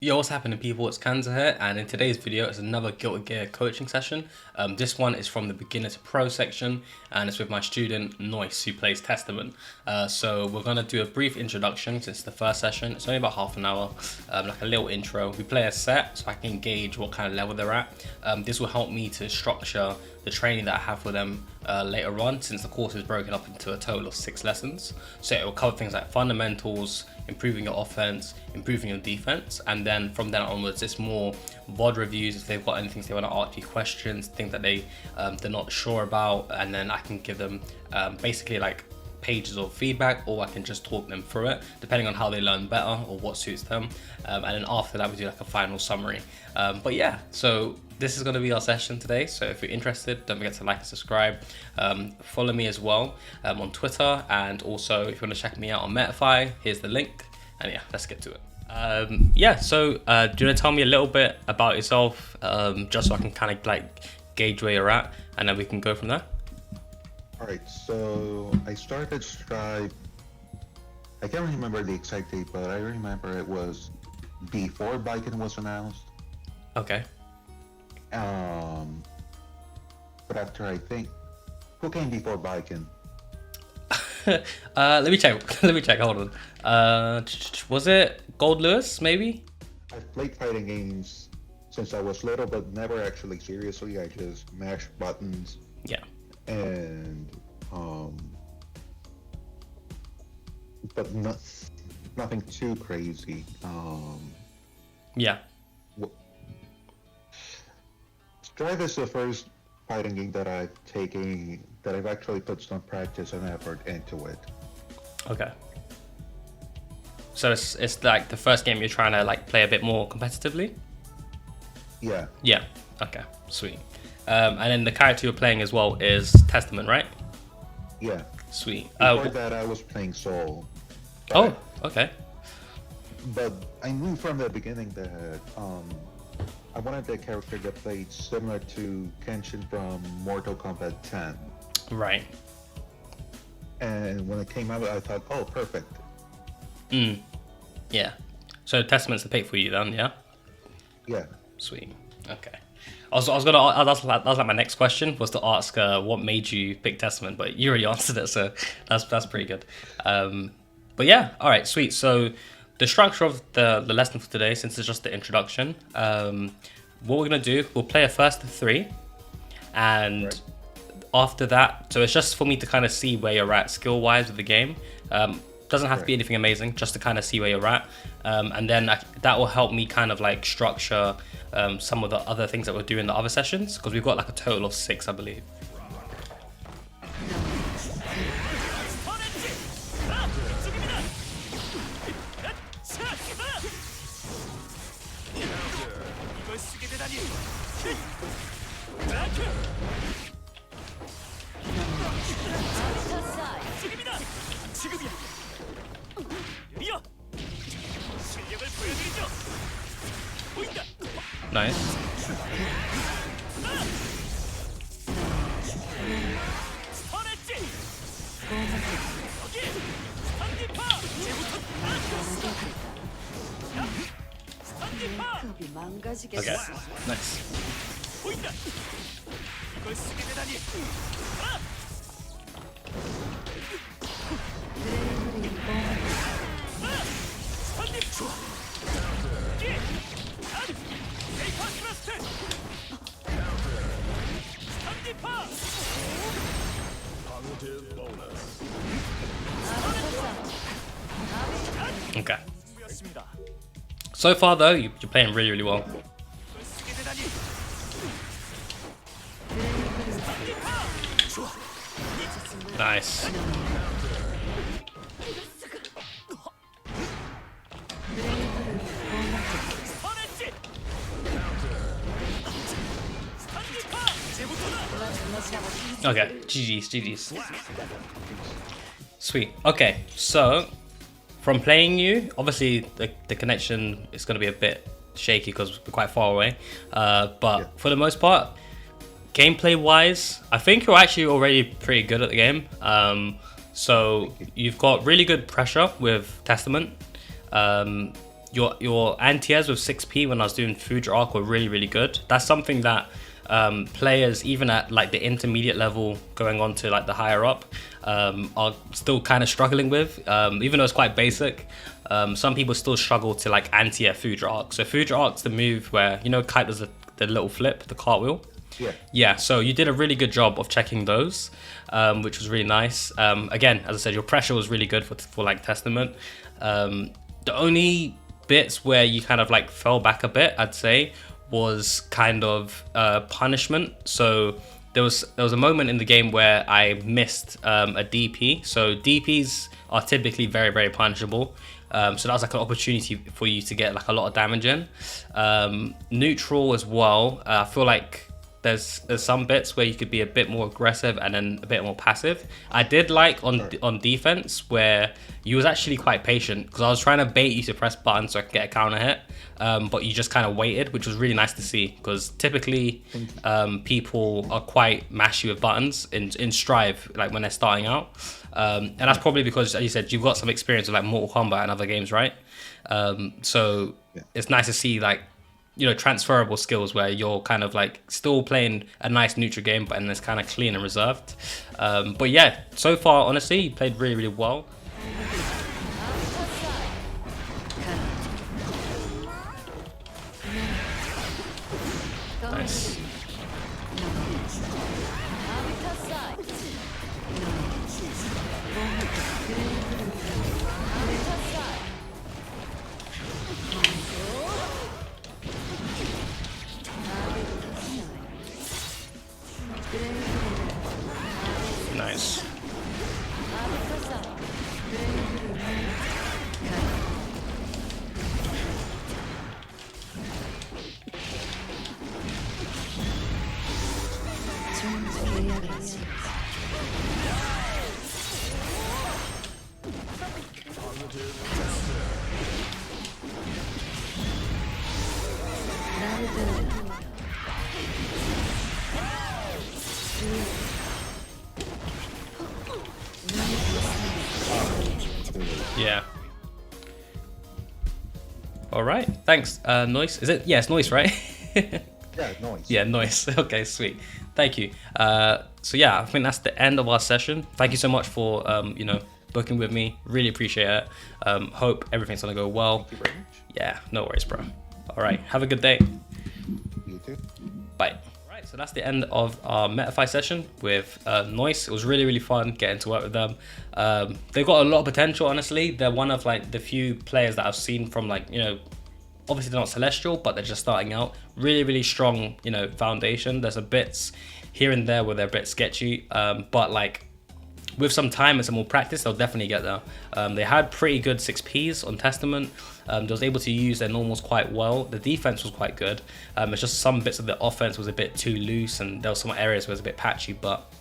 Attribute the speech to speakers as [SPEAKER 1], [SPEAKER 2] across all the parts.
[SPEAKER 1] Yo, what's happening, people? It's Kanza here, and in today's video, it's another Guilty Gear coaching session. This one is from the beginner to pro section, and it's with my student Noice, who plays Testament. So we're gonna do a brief introduction since the first session. It's only about half an hour, like a little intro. We play a set, so I can gauge what kind of level they're at. This will help me to structure the training that I have for them later on, since the course is broken up into a total of 6 lessons. So it will cover things like fundamentals, improving your offense, improving your defense, and then from then onwards it's more VOD reviews if they've got anything they want to ask you, questions, things that they're not sure about, and then I can give them basically like pages of feedback, or I can just talk them through it depending on how they learn better or what suits them, and then after that we do like a final summary. But yeah, so this is going to be our session today, so if you're interested, don't forget to like and subscribe. Follow me as well on Twitter, and also if you want to check me out on Metafy, here's the link. And yeah, let's get to it. Yeah, so do you want to tell me a little bit about yourself, just so I can kind of like gauge where you're at, and then we can go from there?
[SPEAKER 2] Alright, so I started Stripe, I can't remember the exact date, but I remember it was before Biken was announced.
[SPEAKER 1] Okay.
[SPEAKER 2] But after, I think, who came before Biken?
[SPEAKER 1] Let me check. Let me check. Hold on. Was it Gold Lewis? Maybe.
[SPEAKER 2] I've played fighting games since I was little, but never actually seriously. I just mashed buttons.
[SPEAKER 1] Yeah.
[SPEAKER 2] And but nothing too crazy.
[SPEAKER 1] Yeah.
[SPEAKER 2] Strive is the first fighting game that I've actually put some practice and effort into it.
[SPEAKER 1] Okay. So it's like the first game you're trying to like play a bit more competitively?
[SPEAKER 2] Yeah.
[SPEAKER 1] Yeah. Okay. Sweet. And then the character you're playing as well is Testament, right?
[SPEAKER 2] Yeah.
[SPEAKER 1] Sweet.
[SPEAKER 2] Before that, I was playing Soul.
[SPEAKER 1] Oh, okay.
[SPEAKER 2] But I knew from the beginning that I wanted a character that played similar to Kenshin from Mortal Kombat 10.
[SPEAKER 1] Right.
[SPEAKER 2] And when it came out, I thought, oh, perfect.
[SPEAKER 1] Yeah. So Testament's the pick for you then, yeah?
[SPEAKER 2] Yeah.
[SPEAKER 1] Sweet. Okay. I was gonna. That's like my next question was to ask what made you pick Testament, but you already answered it, so that's pretty good. But yeah, all right, sweet. So the structure of the lesson for today, since it's just the introduction, what we're gonna do, we'll play a first to 3, and
[SPEAKER 2] Right.
[SPEAKER 1] after that, so it's just for me to kind of see where you're at skill wise with the game. Doesn't have to be anything amazing, just to kind of see where you're at, and then that will help me kind of like structure some of the other things that we'll do in the other sessions, because we've got like a total of 6, I believe. Nice. Okay, nice. Okay. So far though, you're playing really, really well. Nice. Okay, GG's. Sweet. Okay, so from playing you, obviously the connection is going to be a bit shaky because we're quite far away. But for the most part, gameplay wise, I think you're actually already pretty good at the game. So you've got really good pressure with Testament. your anti-airs with 6p when I was doing Fuja Arc were really good. That's something that players even at like the intermediate level going on to like the higher up are still kind of struggling with, even though it's quite basic. Some people still struggle to like anti-air Fuja Arc. So Fuja Arc's the move where, you know, Kite does the little flip, the cartwheel. Yeah, so you did a really good job of checking those, which was really nice. Again, as I said, your pressure was really good for like Testament. The only bits where you kind of like fell back a bit, I'd say, was kind of punishment. So there was a moment in the game where I missed a DP. So DPs are typically very punishable. So that was like an opportunity for you to get like a lot of damage in. Neutral as well. I feel like there's some bits where you could be a bit more aggressive and then a bit more passive. I did like on defense where you was actually quite patient, because I was trying to bait you to press buttons so I could get a counter hit, but you just kind of waited, which was really nice to see, because typically people are quite mashy with buttons in Strive, like when they're starting out, and that's probably because, as you said, you've got some experience with like Mortal Kombat and other games, right? So it's nice to see like, you know, transferable skills where you're kind of like still playing a nice neutral game, but and it's kind of clean and reserved. But yeah, so far, honestly, you played really well. Nice. Nice. Yeah. All right. Thanks, Noice. Is it? Yeah, it's Noice, right?
[SPEAKER 2] Yeah, Noice.
[SPEAKER 1] Yeah, Noice. Okay, sweet. Thank you. So yeah, I think that's the end of our session. Thank you so much for you know, booking with me. Really appreciate it. Hope everything's gonna go well.
[SPEAKER 2] Thank you very much.
[SPEAKER 1] Yeah, no worries, bro. All right. Have a good day.
[SPEAKER 2] You too.
[SPEAKER 1] Bye. Right, so that's the end of our Metafy session with Noice. It was really fun getting to work with them. They've got a lot of potential, honestly. They're one of like the few players that I've seen from like, you know, obviously they're not Celestial, but they're just starting out. Really strong, you know, foundation. There's a bits here and there where they're a bit sketchy, but like with some time and some more practice, they'll definitely get there. They had pretty good 6Ps on Testament. They was able to use their normals quite well. The defense was quite good. It's just some bits of the offense was a bit too loose, and there were some areas where it was a bit patchy, but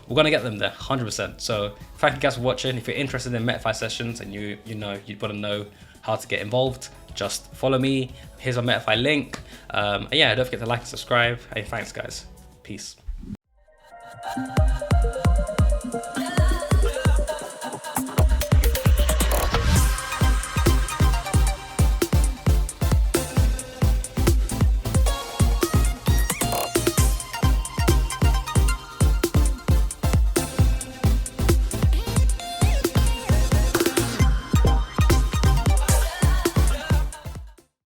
[SPEAKER 1] we're gonna get them there 100%. So thank you guys for watching. If you're interested in Metafy sessions and you know you'd want to know how to get involved, just follow me. Here's our Metafy link. And yeah, don't forget to like and subscribe. Hey, thanks guys. Peace.